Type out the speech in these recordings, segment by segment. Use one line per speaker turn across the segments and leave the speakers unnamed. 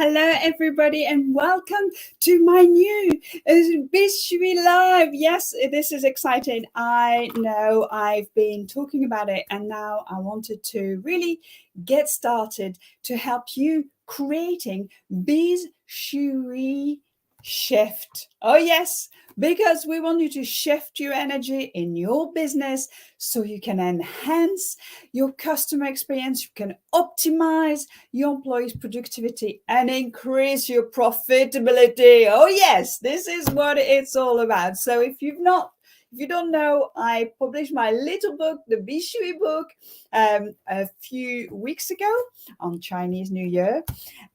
Hello, everybody, and welcome to my new Shui Live. Yes, this is exciting. I know I've been talking about it, and now I wanted to really get started to help you creating this Shui shift. Oh, yes, because we want you to shift your energy in your business so you can enhance your customer experience, you can optimize your employees' productivity and increase your profitability. Oh yes, this is what it's all about. So if you don't know, I published my little book, the Bishui book, a few weeks ago on Chinese New Year.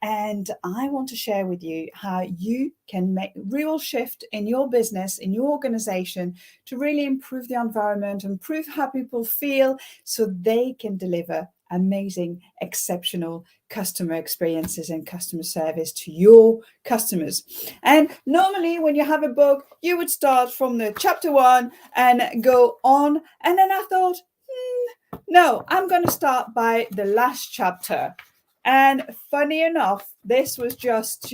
And I want to share with you how you can make real shift in your business, in your organization, to really improve the environment, improve how people feel so they can deliver amazing, exceptional customer experiences and customer service to your customers. And normally when you have a book, you would start from the chapter 1 and go on. And then I thought, no, I'm going to start by the last chapter. And funny enough, this was just,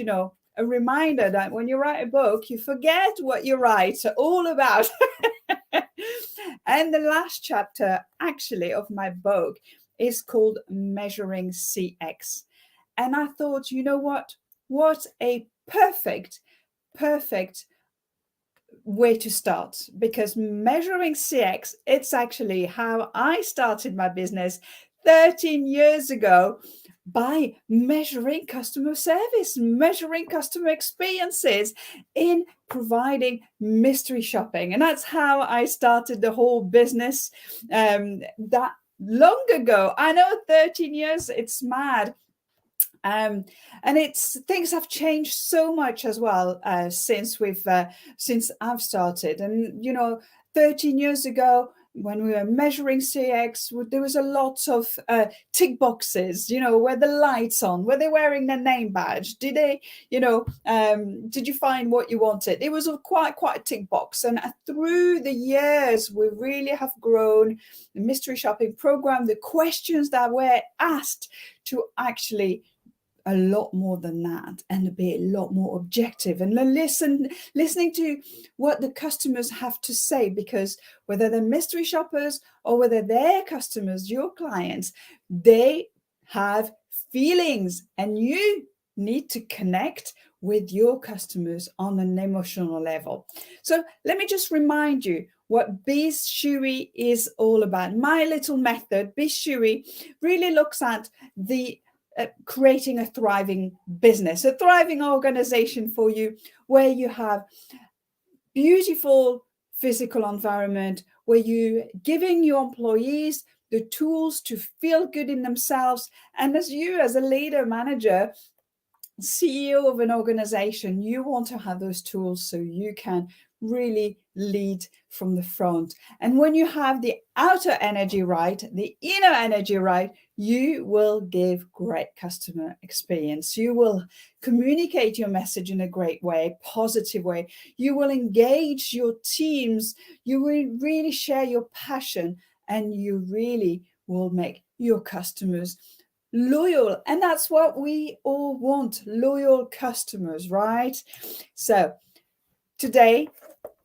a reminder that when you write a book, you forget what you write all about. And the last chapter actually of my book is called Measuring CX. And I thought, you know what? What a perfect way to start, because measuring CX, it's actually how I started my business 13 years ago, by measuring customer service, measuring customer experiences in providing mystery shopping. And that's how I started the whole business that long ago. I know, 13 years, it's mad. And it's things have changed so much as well since I've started. And 13 years ago, when we were measuring CX, there was a lot of tick boxes, were the lights on, were they wearing their name badge, did they, did you find what you wanted? It was quite a tick box. And through the years, we really have grown the mystery shopping program, the questions that were asked, to actually a lot more than that, and to be a lot more objective and listening to what the customers have to say, because whether they're mystery shoppers or whether they're customers, your clients, they have feelings, and you need to connect with your customers on an emotional level. So let me just remind you what Bishui is all about. My little method, Bishui, really looks at the creating a thriving business, a thriving organization for you, where you have beautiful physical environment, where you're giving your employees the tools to feel good in themselves. And as a leader, manager, CEO of an organization, you want to have those tools so you can really lead from the front. And when you have the outer energy right, the inner energy right, you will give great customer experience. You will communicate your message in a great way, positive way. You will engage your teams. You will really share your passion, and you really will make your customers loyal. And that's what we all want, loyal customers, right? So today,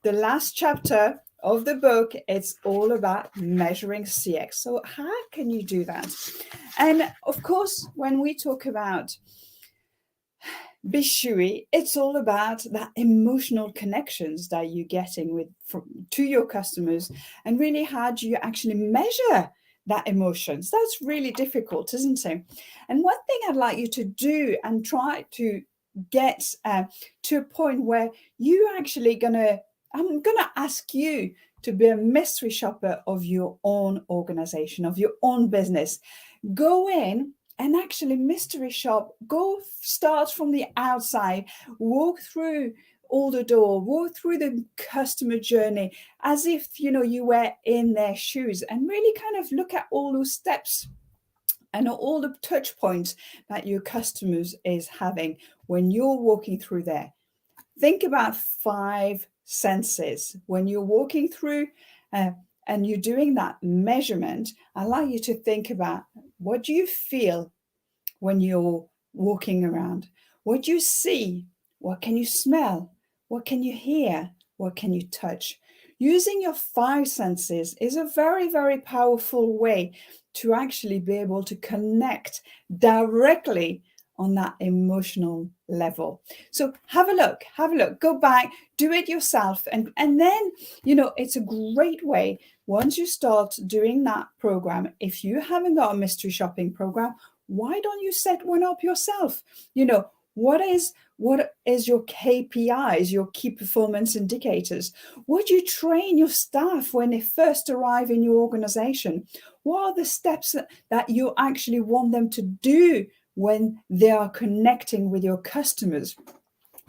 the last chapter of the book, it's all about measuring CX. So how can you do that? And of course, when we talk about Bishui, it's all about that emotional connections that you're getting to your customers, and really how do you actually measure that emotions? That's really difficult, isn't it? And one thing I'd like you to do, and try to get to a point where I'm gonna ask you to be a mystery shopper of your own organization, of your own business. Go in and actually mystery shop. Go start from the outside, walk through all the door, walk through the customer journey as if you were in their shoes, and really kind of look at all those steps and all the touch points that your customers is having when you're walking through there. Think about 5 senses when you're walking through and you're doing that measurement. I'd like you to think about, what do you feel when you're walking around? What do you see? What can you smell? What can you hear? What can you touch? Using your five senses is a very, very powerful way to actually be able to connect directly on that emotional level. So have a look, go back, do it yourself. And then, it's a great way once you start doing that program. If you haven't got a mystery shopping program, why don't you set one up yourself? What is your KPIs, your key performance indicators? What do you train your staff when they first arrive in your organization? What are the steps that you actually want them to do when they are connecting with your customers?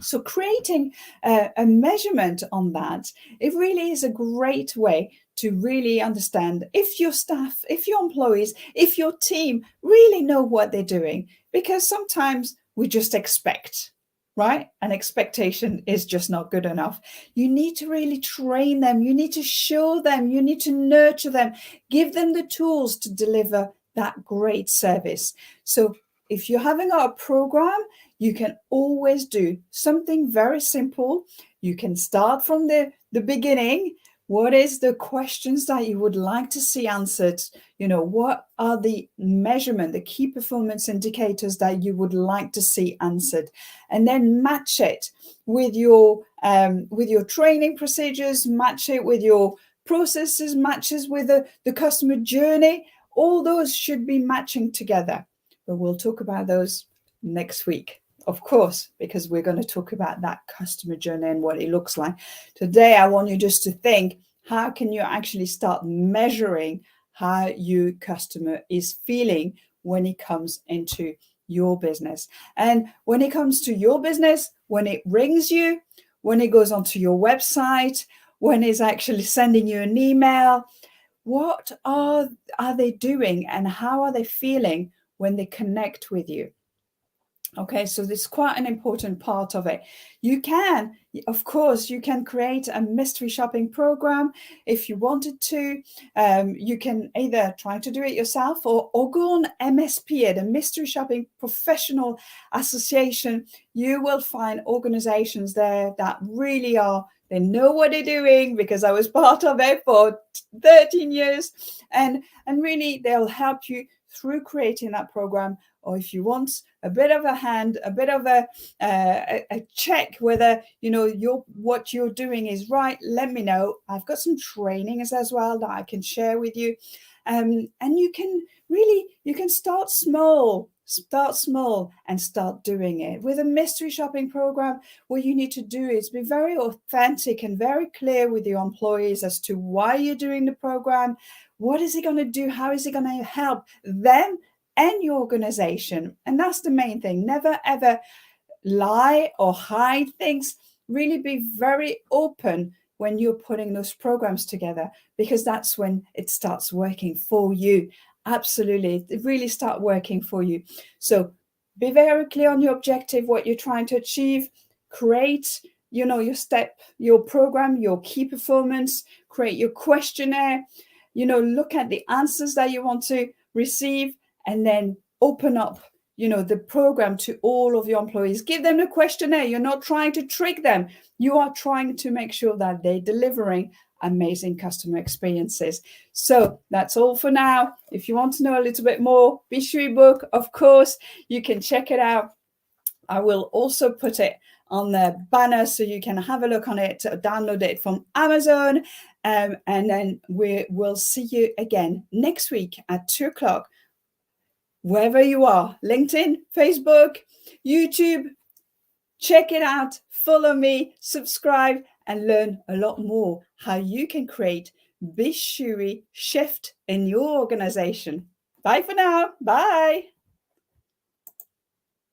So creating a measurement on that, it really is a great way to really understand if your staff, if your employees, if your team really know what they're doing, because sometimes we just expect, right? And expectation is just not good enough. You need to really train them. You need to show them. You need to nurture them. Give them the tools to deliver that great service. So if you're having a program, you can always do something very simple. You can start from the beginning. What is the questions that you would like to see answered? What are the measurement, the key performance indicators that you would like to see answered? And then match it with your training procedures, match it with your processes, matches with the customer journey. All those should be matching together. But we'll talk about those next week, of course, because we're going to talk about that customer journey and what it looks like. Today, I want you just to think, how can you actually start measuring how your customer is feeling when it comes into your business? And when it comes to your business, when it rings you, when it goes onto your website, when it's actually sending you an email, what are they doing and how are they feeling when they connect with you? Okay, so this is quite an important part of it. You can, of course, you can create a mystery shopping program if you wanted to. You can either try to do it yourself or go on MSP, the Mystery Shopping Professional Association. You will find organizations there that really they know what they're doing, because I was part of it for 13 years. And really, they'll help you through creating that program. Or if you want a bit of a hand, a bit of a check whether what you're doing is right, let me know. I've got some trainings as well that I can share with you. And you can start small and start doing it. With a mystery shopping program, what you need to do is be very authentic and very clear with your employees as to why you're doing the program. What is it going to do? How is it going to help them and your organization? And that's the main thing. Never, ever lie or hide things. Really be very open when you're putting those programs together, because that's when it starts working for you. Absolutely. It really start working for you. So be very clear on your objective, what you're trying to achieve. Create, your program, your key performance, create your questionnaire, look at the answers that you want to receive, and then open up, the program to all of your employees. Give them a questionnaire. You're not trying to trick them. You are trying to make sure that they're delivering amazing customer experiences. So that's all for now. If you want to know a little bit more, Be Shui book, of course, you can check it out. I will also put it on the banner so you can have a look on it, download it from Amazon. And then we will see you again next week at 2:00. Wherever you are, LinkedIn, Facebook, YouTube, check it out, follow me, subscribe, and learn a lot more how you can create Be Shui shift in your organization. Bye for now. Bye.